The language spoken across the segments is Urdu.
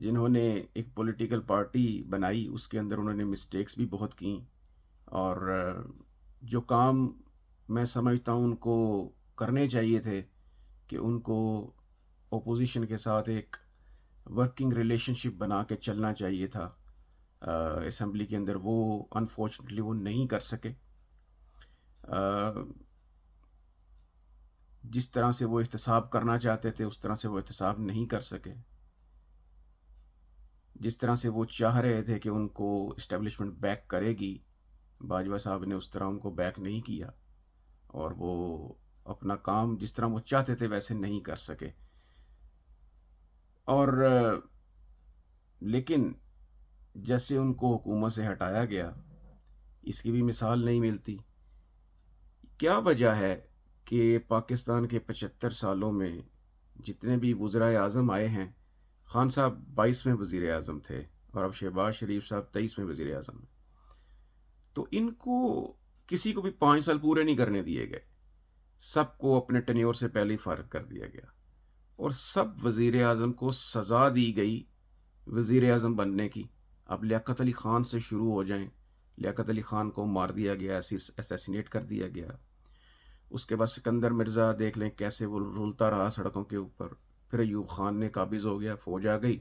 جنہوں نے ایک پولیٹیکل پارٹی بنائی، اس کے اندر انہوں نے مسٹیکس بھی بہت کیں، اور جو کام میں سمجھتا ہوں ان کو کرنے چاہیے تھے، کہ ان کو اپوزیشن کے ساتھ ایک ورکنگ ریلیشن شپ بنا کے چلنا چاہیے تھا اسمبلی کے اندر، وہ انفارچونیٹلی وہ نہیں کر سکے. جس طرح سے وہ احتساب کرنا چاہتے تھے اس طرح سے وہ احتساب نہیں کر سکے. جس طرح سے وہ چاہ رہے تھے کہ ان کو اسٹیبلشمنٹ بیک کرے گی، باجوہ صاحب نے اس طرح ان کو بیک نہیں کیا، اور وہ اپنا کام جس طرح وہ چاہتے تھے ویسے نہیں کر سکے. اور لیکن جیسے ان کو حکومت سے ہٹایا گیا، اس کی بھی مثال نہیں ملتی. کیا وجہ ہے کہ پاکستان کے 75 سالوں میں جتنے بھی وزرائے اعظم آئے ہیں، خان صاحب 22ویں وزیر اعظم تھے اور اب شہباز شریف صاحب 23ویں وزیر اعظم ہیں، تو ان کو کسی کو بھی 5 سال پورے نہیں کرنے دیے گئے، سب کو اپنے ٹینیور سے پہلے ہی فارغ کر دیا گیا، اور سب وزیر اعظم کو سزا دی گئی وزیر اعظم بننے کی. اب لیاقت علی خان سے شروع ہو جائیں. لیاقت علی خان کو مار دیا گیا، اسیسینیٹ کر دیا گیا. اس کے بعد سکندر مرزا دیکھ لیں کیسے وہ رولتا رہا سڑکوں کے اوپر. پھر ایوب خان نے قابض ہو گیا، فوج آ گئی.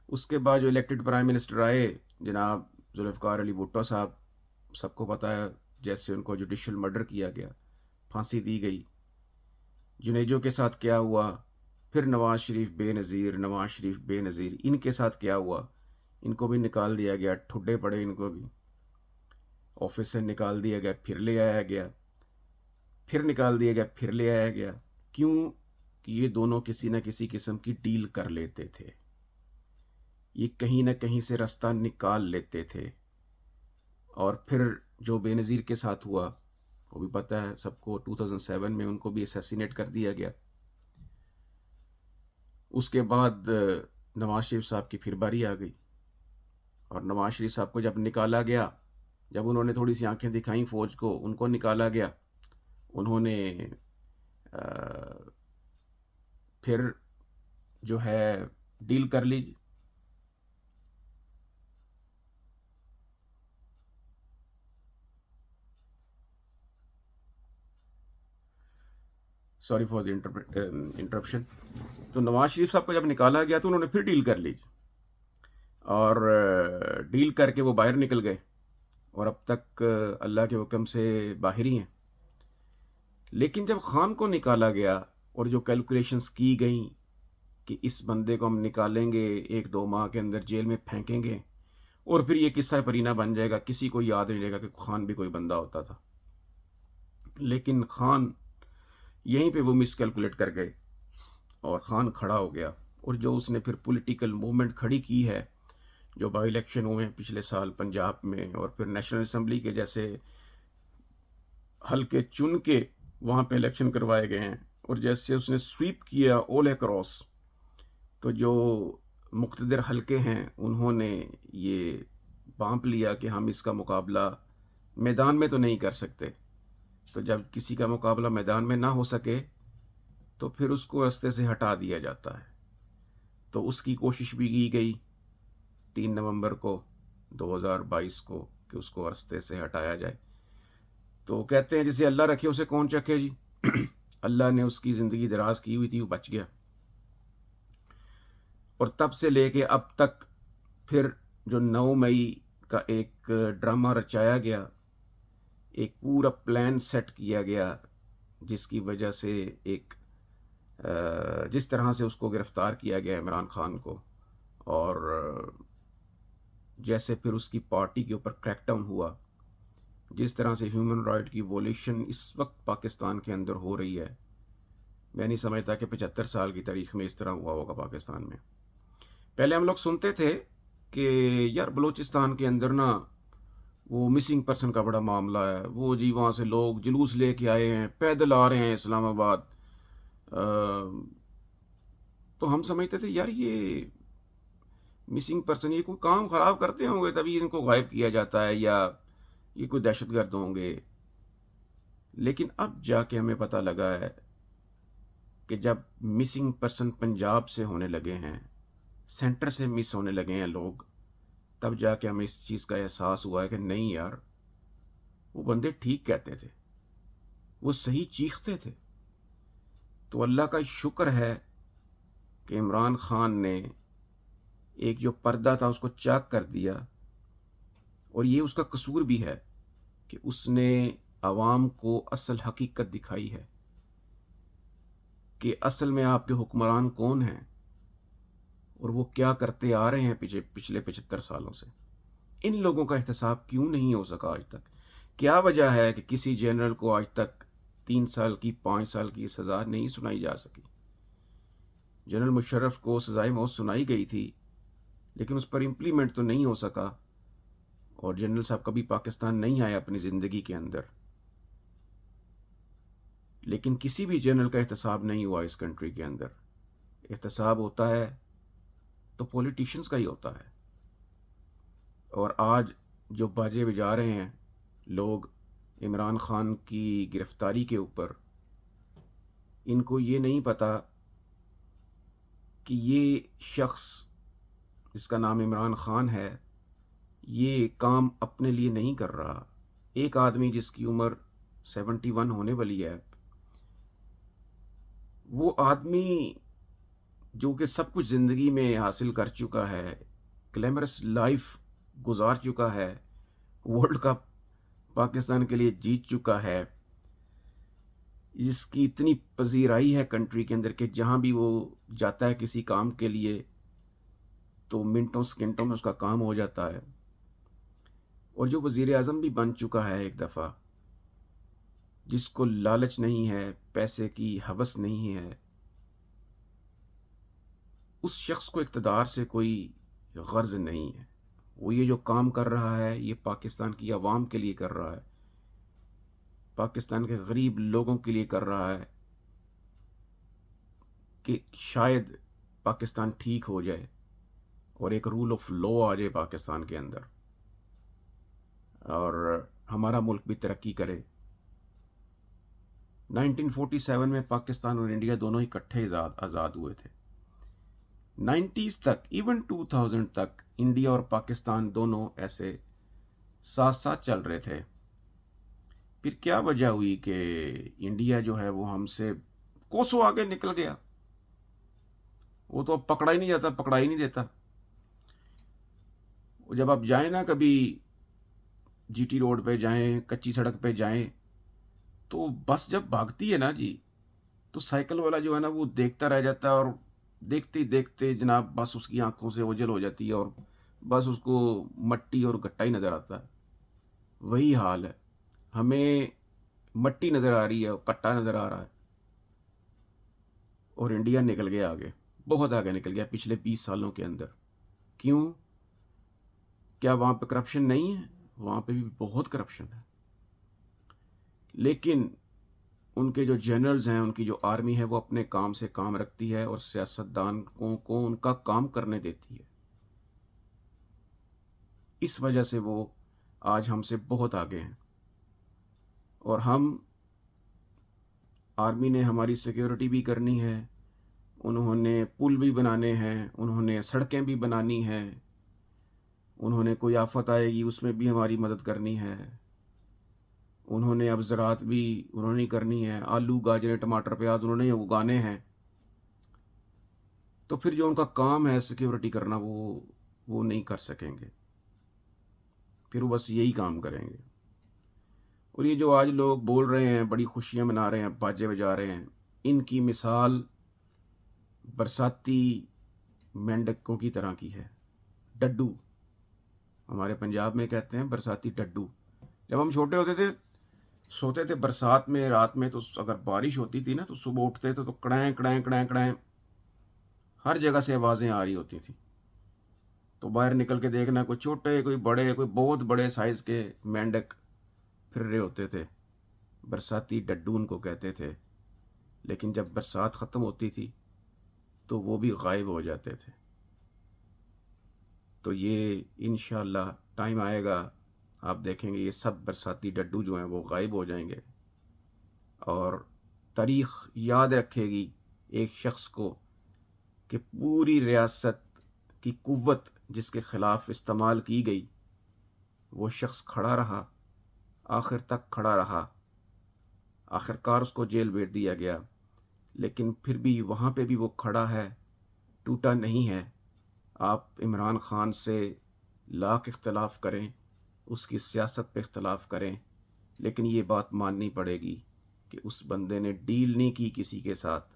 اس کے بعد جو الیکٹڈ پرائم منسٹر آئے جناب ذوالفقار علی بھٹو صاحب، سب کو پتہ ہے جیسے ان کو جوڈیشل مرڈر کیا گیا، پھانسی دی گئی. جنیجو کے ساتھ کیا ہوا، پھر نواز شریف بے نظیر، نواز شریف بے نظیر. ان کے ساتھ کیا ہوا، ان کو بھی نکال دیا گیا، ٹھڈے پڑے ان کو بھی، آفس سے نکال دیا گیا، پھر لے آیا گیا، پھر نکال دیا گیا، پھر لے آیا گیا. کیوں؟ کہ یہ دونوں کسی نہ کسی قسم کی ڈیل کر لیتے تھے، یہ کہیں نہ کہیں سے راستہ نکال لیتے تھے. اور پھر جو بے نظیر کے ساتھ ہوا وہ بھی پتہ ہے سب کو، 2007 میں ان کو بھی اسیسینیٹ کر دیا گیا. اس کے بعد نواز شریف صاحب کی پھر باری آ گئی، اور نواز شریف صاحب کو جب نکالا گیا، جب انہوں نے تھوڑی سی آنکھیں دکھائیں فوج کو، ان کو نکالا گیا. انہوں نے پھر جو ہے ڈیل کر لی. Sorry for the interruption. تو نواز شریف صاحب کو جب نکالا گیا تو انہوں نے پھر ڈیل کر لی، اور ڈیل کر کے وہ باہر نکل گئے، اور اب تک اللہ کے حکم سے باہر ہی ہیں. لیکن جب خان کو نکالا گیا اور جو کیلکولیشنز کی گئیں کہ اس بندے کو ہم نکالیں گے 1-2 ماہ کے اندر جیل میں پھینکیں گے، اور پھر یہ قصہ پرینہ بن جائے گا، کسی کو یاد نہیں رہے گا کہ خان بھی کوئی بندہ ہوتا تھا. لیکن خان یہیں پہ وہ مس کیلکولیٹ کر گئے، اور خان کھڑا ہو گیا. اور جو اس نے پھر پولیٹیکل موومنٹ کھڑی کی ہے، جو بائی الیکشن ہوئے ہیں پچھلے سال پنجاب میں، اور پھر نیشنل اسمبلی کے جیسے حلقے چن کے وہاں پہ الیکشن کروائے گئے ہیں، اور جیسے اس نے سویپ کیا اول اکراس، تو جو مقتدر حلقے ہیں انہوں نے یہ بانپ لیا کہ ہم اس کا مقابلہ میدان میں تو نہیں کر سکتے. تو جب کسی کا مقابلہ میدان میں نہ ہو سکے تو پھر اس کو رستے سے ہٹا دیا جاتا ہے. تو اس کی کوشش بھی کی گئی 3 نومبر کو 2022 کو کہ اس کو رستے سے ہٹایا جائے. تو کہتے ہیں جسے اللہ رکھے اسے کون چکھے جی. اللہ نے اس کی زندگی دراز کی ہوئی تھی، وہ بچ گیا. اور تب سے لے کے اب تک پھر جو 9 مئی کا ایک ڈرامہ رچایا گیا، ایک پورا پلان سیٹ کیا گیا، جس کی وجہ سے ایک جس طرح سے اس کو گرفتار کیا گیا عمران خان کو، اور جیسے پھر اس کی پارٹی کے اوپر کریک ڈاؤن ہوا، جس طرح سے ہیومن رائٹ کی وولیشن اس وقت پاکستان کے اندر ہو رہی ہے، میں نہیں سمجھتا کہ 75 سال کی تاریخ میں اس طرح ہوا ہوگا پاکستان میں. پہلے ہم لوگ سنتے تھے کہ یار بلوچستان کے اندر نا وہ مسنگ پرسن کا بڑا معاملہ ہے، وہ جی وہاں سے لوگ جلوس لے کے آئے ہیں، پیدل آ رہے ہیں اسلام آباد. تو ہم سمجھتے تھے یار یہ مسنگ پرسن یہ کوئی کام خراب کرتے ہوں گے تبھی ان کو غائب کیا جاتا ہے، یا یہ کوئی دہشت گرد ہوں گے. لیکن اب جا کے ہمیں پتہ لگا ہے کہ جب مسنگ پرسن پنجاب سے ہونے لگے ہیں، سینٹر سے مس ہونے لگے ہیں لوگ، تب جا کے ہمیں اس چیز کا احساس ہوا ہے کہ نہیں یار، وہ بندے ٹھیک کہتے تھے، وہ صحیح چیختے تھے۔ تو اللہ کا شکر ہے کہ عمران خان نے ایک جو پردہ تھا اس کو چاک کر دیا، اور یہ اس کا قصور بھی ہے کہ اس نے عوام کو اصل حقیقت دکھائی ہے کہ اصل میں آپ کے حکمران کون ہیں اور وہ کیا کرتے آ رہے ہیں پچھلے 75 سالوں سے۔ ان لوگوں کا احتساب کیوں نہیں ہو سکا آج تک؟ کیا وجہ ہے کہ کسی جنرل کو آج تک 3 سال کی 5 سال کی سزا نہیں سنائی جا سکی؟ جنرل مشرف کو سزائے موت سنائی گئی تھی، لیکن اس پر امپلیمنٹ تو نہیں ہو سکا، اور جنرل صاحب کبھی پاکستان نہیں آئے اپنی زندگی کے اندر۔ لیکن کسی بھی جنرل کا احتساب نہیں ہوا اس کنٹری کے اندر۔ احتساب ہوتا ہے تو پولیٹیشنز کا ہی ہوتا ہے۔ اور آج جو باجے بجا رہے ہیں لوگ عمران خان کی گرفتاری کے اوپر، ان کو یہ نہیں پتا کہ یہ شخص جس کا نام عمران خان ہے، یہ کام اپنے لیے نہیں کر رہا۔ ایک آدمی جس کی عمر 71 ہونے والی ہے، وہ آدمی جو کہ سب کچھ زندگی میں حاصل کر چکا ہے، گلیمرس لائف گزار چکا ہے، ورلڈ کپ پاکستان کے لیے جیت چکا ہے، جس کی اتنی پذیرائی ہے کنٹری کے اندر کہ جہاں بھی وہ جاتا ہے کسی کام کے لیے تو منٹوں سیکنڈوں میں اس کا کام ہو جاتا ہے، اور جو وزیر اعظم بھی بن چکا ہے ایک دفعہ، جس کو لالچ نہیں ہے، پیسے کی ہوس نہیں ہے، اس شخص کو اقتدار سے کوئی غرض نہیں ہے۔ وہ یہ جو کام کر رہا ہے یہ پاکستان کی عوام کے لیے کر رہا ہے، پاکستان کے غریب لوگوں کے لیے کر رہا ہے کہ شاید پاکستان ٹھیک ہو جائے اور ایک رول آف لا آ جائے پاکستان کے اندر، اور ہمارا ملک بھی ترقی کرے۔ 1947 میں پاکستان اور انڈیا دونوں اکٹھے آزاد ہوئے تھے۔ 90s تک، ایون 2000 تک، انڈیا اور پاکستان دونوں ایسے ساتھ ساتھ چل رہے تھے۔ پھر کیا وجہ ہوئی کہ انڈیا جو ہے وہ ہم سے کوسوں آگے نکل گیا؟ وہ تو اب پکڑا ہی نہیں جاتا، پکڑا ہی نہیں دیتا۔ جب آپ جائیں نا کبھی جی ٹی روڈ پہ جائیں، کچی سڑک پہ جائیں، تو بس جب بھاگتی ہے نا جی، تو سائیکل والا جو ہے نا وہ دیکھتا رہ جاتا ہے، اور دیکھتے دیکھتے جناب بس اس کی آنکھوں سے اوجھل ہو جاتی ہے، اور بس اس کو مٹی اور گٹا ہی نظر آتا ہے۔ وہی حال ہے، ہمیں مٹی نظر آ رہی ہے اور کٹا نظر آ رہا ہے، اور انڈیا نکل گیا آگے، بہت آگے نکل گیا پچھلے 20 سالوں کے اندر۔ کیوں؟ کیا وہاں پہ کرپشن نہیں ہے؟ وہاں پہ بھی بہت کرپشن ہے، لیکن ان کے جو جنرلز ہیں، ان کی جو آرمی ہے، وہ اپنے کام سے کام رکھتی ہے اور سیاستدان کو ان کا کام کرنے دیتی ہے۔ اس وجہ سے وہ آج ہم سے بہت آگے ہیں، اور ہم آرمی نے ہماری سیکیورٹی بھی کرنی ہے، انہوں نے پل بھی بنانے ہیں، انہوں نے سڑکیں بھی بنانی ہیں، انہوں نے کوئی آفت آئے گی اس میں بھی ہماری مدد کرنی ہے، انہوں نے اب زراعت بھی انہوں نے کرنی ہے، آلو گاجر ٹماٹر پیاز انہوں نے اگانے ہیں۔ تو پھر جو ان کا کام ہے سیکیورٹی کرنا، وہ نہیں کر سکیں گے، پھر وہ بس یہی کام کریں گے۔ اور یہ جو آج لوگ بول رہے ہیں، بڑی خوشیاں منا رہے ہیں، باجے بجا رہے ہیں، ان کی مثال برساتی مینڈکوں کی طرح کی ہے، ڈڈو، ہمارے پنجاب میں کہتے ہیں برساتی ڈڈو۔ جب ہم چھوٹے ہوتے تھے، سوتے تھے برسات میں رات میں، تو اگر بارش ہوتی تھی نا تو صبح اٹھتے تھے تو کڑیں کڑیں کڑیں کڑیں ہر جگہ سے آوازیں آ رہی ہوتی تھیں، تو باہر نکل کے دیکھنا کوئی چھوٹے کوئی بڑے کوئی بہت بڑے سائز کے مینڈک پھر رہے ہوتے تھے، برساتی ڈڈو ان کو کہتے تھے۔ لیکن جب برسات ختم ہوتی تھی تو وہ بھی غائب ہو جاتے تھے۔ تو یہ انشاءاللہ ٹائم آئے گا، آپ دیکھیں گے یہ سب برساتی ڈڈو جو ہیں وہ غائب ہو جائیں گے، اور تاریخ یاد رکھے گی ایک شخص کو کہ پوری ریاست کی قوت جس کے خلاف استعمال کی گئی، وہ شخص کھڑا رہا، آخر تک کھڑا رہا، آخر کار اس کو جیل بھیج دیا گیا، لیکن پھر بھی وہاں پہ بھی وہ کھڑا ہے، ٹوٹا نہیں ہے۔ آپ عمران خان سے لاکھ اختلاف کریں، اس کی سیاست پہ اختلاف کریں، لیکن یہ بات ماننی پڑے گی کہ اس بندے نے ڈیل نہیں کی کسی کے ساتھ،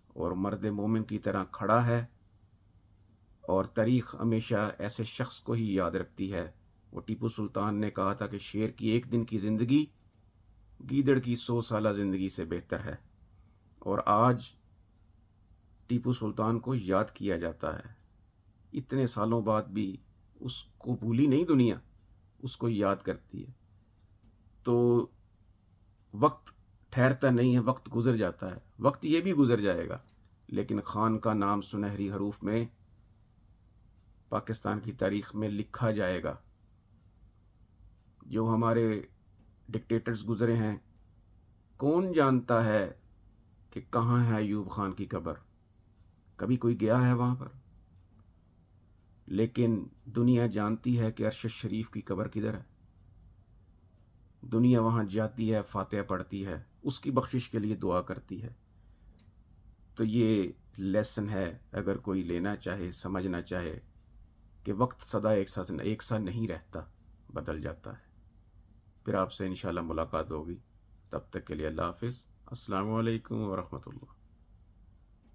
اور مرد مومن کی طرح کھڑا ہے، اور تاریخ ہمیشہ ایسے شخص کو ہی یاد رکھتی ہے۔ وہ ٹیپو سلطان نے کہا تھا کہ شیر کی ایک دن کی زندگی گیدڑ کی 100 سالہ زندگی سے بہتر ہے، اور آج ٹیپو سلطان کو یاد کیا جاتا ہے۔ اتنے سالوں بعد بھی اس کو بھولی نہیں دنیا، اس کو یاد کرتی ہے۔ تو وقت ٹھہرتا نہیں ہے، وقت گزر جاتا ہے، وقت یہ بھی گزر جائے گا، لیکن خان کا نام سنہری حروف میں پاکستان کی تاریخ میں لکھا جائے گا۔ جو ہمارے ڈکٹیٹرز گزرے ہیں، کون جانتا ہے کہ کہاں ہے ایوب خان کی قبر؟ کبھی کوئی گیا ہے وہاں پر؟ لیکن دنیا جانتی ہے کہ ارشد شریف کی قبر کدھر ہے۔ دنیا وہاں جاتی ہے، فاتحہ پڑھتی ہے، اس کی بخشش کے لیے دعا کرتی ہے۔ تو یہ لیسن ہے، اگر کوئی لینا چاہے، سمجھنا چاہے، کہ وقت سدا ایک سا نہیں رہتا، بدل جاتا ہے۔ پھر آپ سے انشاءاللہ ملاقات ہوگی، تب تک کے لیے اللہ حافظ۔ السلام علیکم ورحمۃ اللہ۔